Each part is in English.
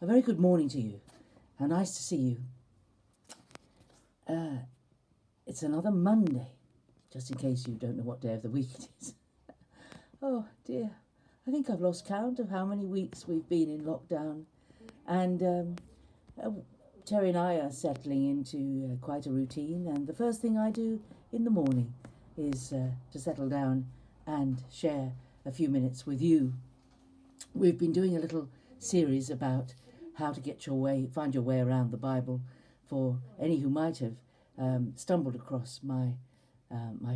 A very good morning to you. How nice to see you. It's another Monday, just in case you don't know what day of the week it is. Oh dear, I think I've lost count of how many weeks we've been in lockdown. And Terry and I are settling into quite a routine, and the first thing I do in the morning is to settle down and share a few minutes with you. We've been doing a little series about how to find your way around the Bible for any who might have stumbled across my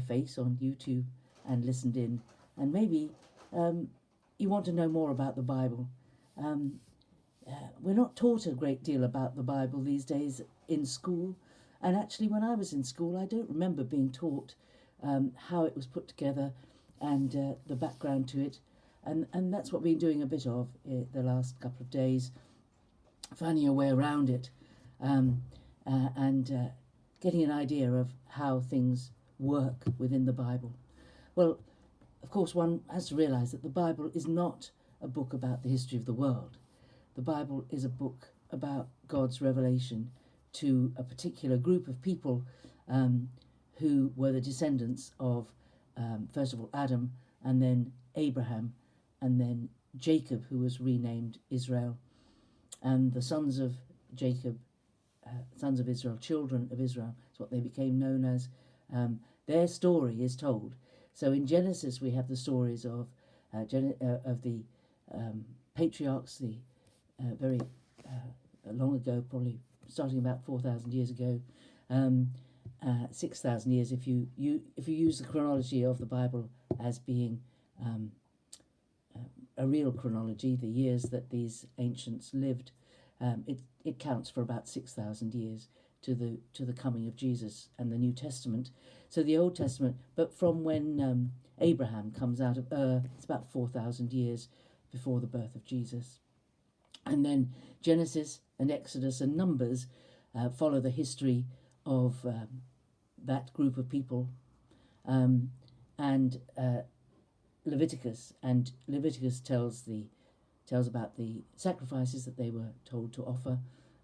face on YouTube and listened in, and maybe you want to know more about the Bible. We're not taught a great deal about the Bible these days in school, and actually when I was in school I don't remember being taught how it was put together and the background to it, and that's what we've been doing a bit of the last couple of days, finding a way around it and getting an idea of how things work within the Bible. Well, of course, one has to realise that the Bible is not a book about the history of the world. The Bible is a book about God's revelation to a particular group of people who were the descendants of, first of all, Adam, and then Abraham, and then Jacob, who was renamed Israel, and the sons of Jacob, sons of Israel, children of Israel, is what they became known as. Their story is told. So in Genesis we have the stories of the patriarchs, the very long ago, probably starting about 4,000 years ago, 6,000 years if you use the chronology of the Bible as being a real chronology, the years that these ancients lived. It counts for about 6,000 years to the coming of Jesus and the New Testament. So the Old Testament, but from when Abraham comes out of it's about 4,000 years before the birth of Jesus. And then Genesis and Exodus and Numbers follow the history of that group of people, and Leviticus tells about the sacrifices that they were told to offer,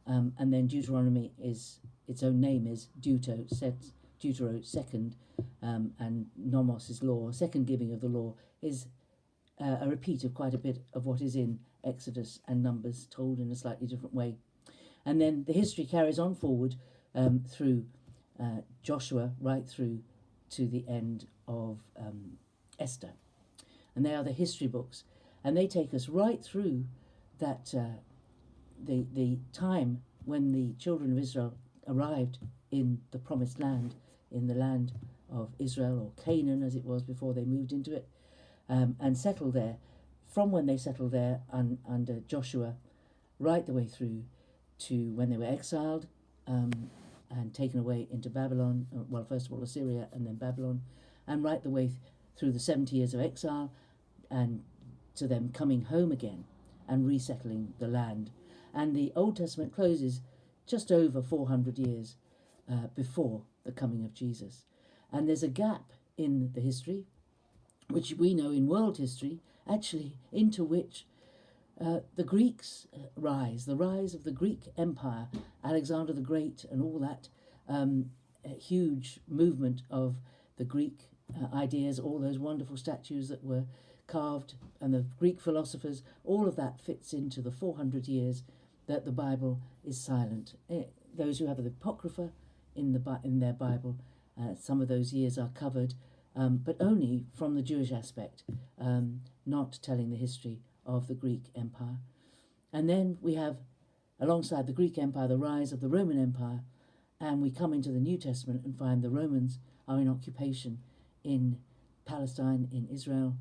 and then Deuteronomy its own name is Deutero, second, and Nomos is law. Second giving of the law is a repeat of quite a bit of what is in Exodus and Numbers, told in a slightly different way. And then the history carries on forward through Joshua right through to the end of Esther. And they are the history books, and they take us right through that the time when the children of Israel arrived in the promised land, in the land of Israel, or Canaan as it was before they moved into it, and settled there. From when they settled there under Joshua, right the way through to when they were exiled and taken away into Babylon, well, first of all Assyria and then Babylon, and right the way through the 70 years of exile and to them coming home again and resettling the land. And the Old Testament closes just over 400 years before the coming of Jesus. And there's a gap in the history, which we know in world history, actually, into which the Greeks rise, the rise of the Greek Empire, Alexander the Great and all that huge movement of the Greek ideas, all those wonderful statues that were carved, and the Greek philosophers, all of that fits into the 400 years that the Bible is silent. Those who have the Apocrypha in their Bible, some of those years are covered, but only from the Jewish aspect, not telling the history of the Greek Empire. And then we have, alongside the Greek Empire, the rise of the Roman Empire, and we come into the New Testament and find the Romans are in occupation in Palestine, in Israel,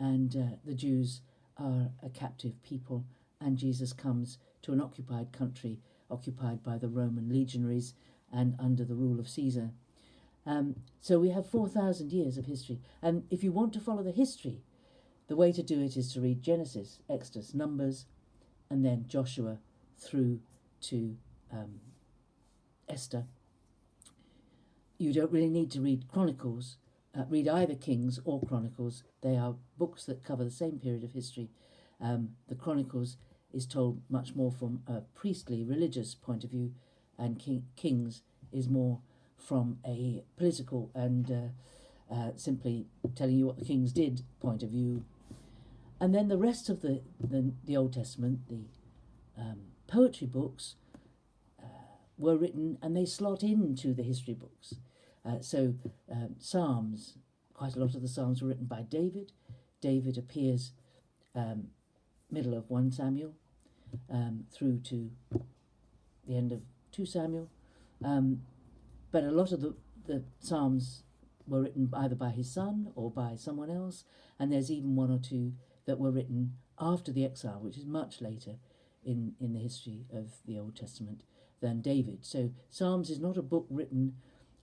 and the Jews are a captive people, and Jesus comes to an occupied country, occupied by the Roman legionaries and under the rule of Caesar. So we have 4,000 years of history, and if you want to follow the history, the way to do it is to read Genesis, Exodus, Numbers, and then Joshua through to Esther. You don't really need to read Chronicles, read either Kings or Chronicles. They are books that cover the same period of history. The Chronicles is told much more from a priestly, religious point of view, and Kings is more from a political and simply telling you what the kings did point of view. And then the rest of the Old Testament, the poetry books, were written and they slot into the history books. Psalms, quite a lot of the Psalms were written by David. David appears middle of 1 Samuel through to the end of 2 Samuel. But a lot of the Psalms were written either by his son or by someone else, and there's even one or two that were written after the exile, which is much later in the history of the Old Testament than David. So Psalms is not a book written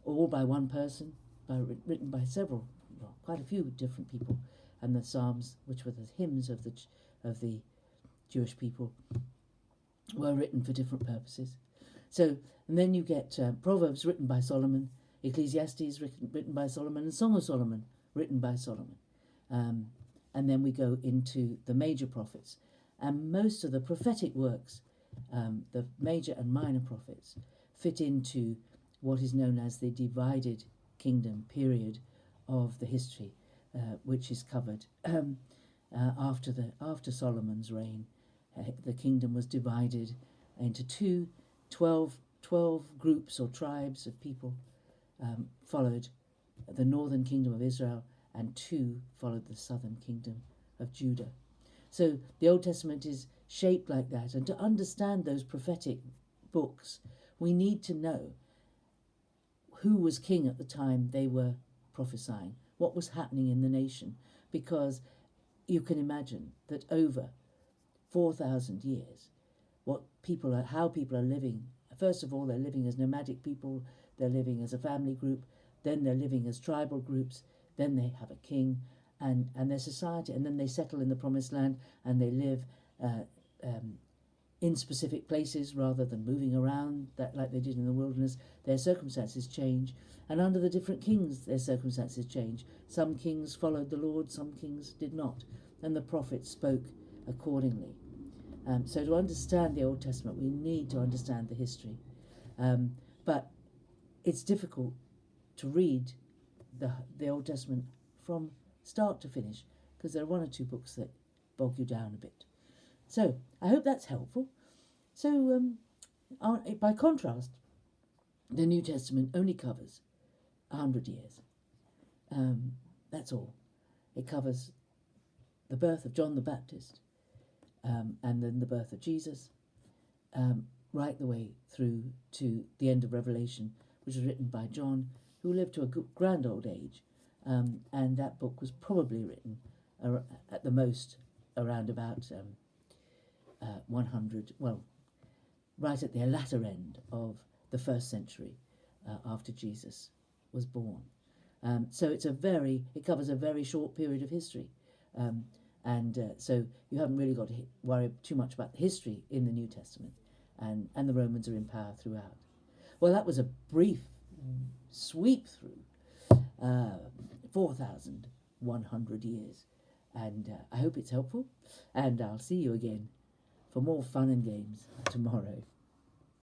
all by one person, written by several, well, quite a few different people, and the Psalms, which were the hymns of the Jewish people, were written for different purposes. So, and then you get Proverbs written by Solomon, Ecclesiastes written by Solomon, and Song of Solomon written by Solomon. And then we go into the major prophets. And most of the prophetic works, the major and minor prophets, fit into what is known as the divided kingdom period of the history, which is covered after Solomon's reign. The kingdom was divided into 12 groups or tribes of people followed the northern kingdom of Israel, and 2 followed the southern kingdom of Judah. So the Old Testament is shaped like that, and to understand those prophetic books, we need to know who was king at the time they were prophesying, what was happening in the nation, because you can imagine that over 4,000 years, how people are living. First of all, they're living as nomadic people, they're living as a family group, then they're living as tribal groups, then they have a king and their society, and then they settle in the promised land and they live in specific places rather than moving around like they did in the wilderness. Their circumstances change, and under the different kings their circumstances change. Some kings followed the Lord, some kings did not, and the prophets spoke accordingly. So to understand the Old Testament, we need to understand the history. But it's difficult to read the Old Testament from start to finish, because there are 1 or 2 books that bog you down a bit. So I hope that's helpful. So by contrast, the New Testament only covers 100 years. That's all. It covers the birth of John the Baptist, and then the birth of Jesus, right the way through to the end of Revelation, which was written by John, who lived to a grand old age, and that book was probably written at the most around about 100, well, right at the latter end of the 1st century after Jesus was born. So it covers a very short period of history. So you haven't really got to worry too much about the history in the New Testament, and the Romans are in power throughout. Well, that was a brief sweep through 4,100 years, and I hope it's helpful, and I'll see you again for more fun and games tomorrow.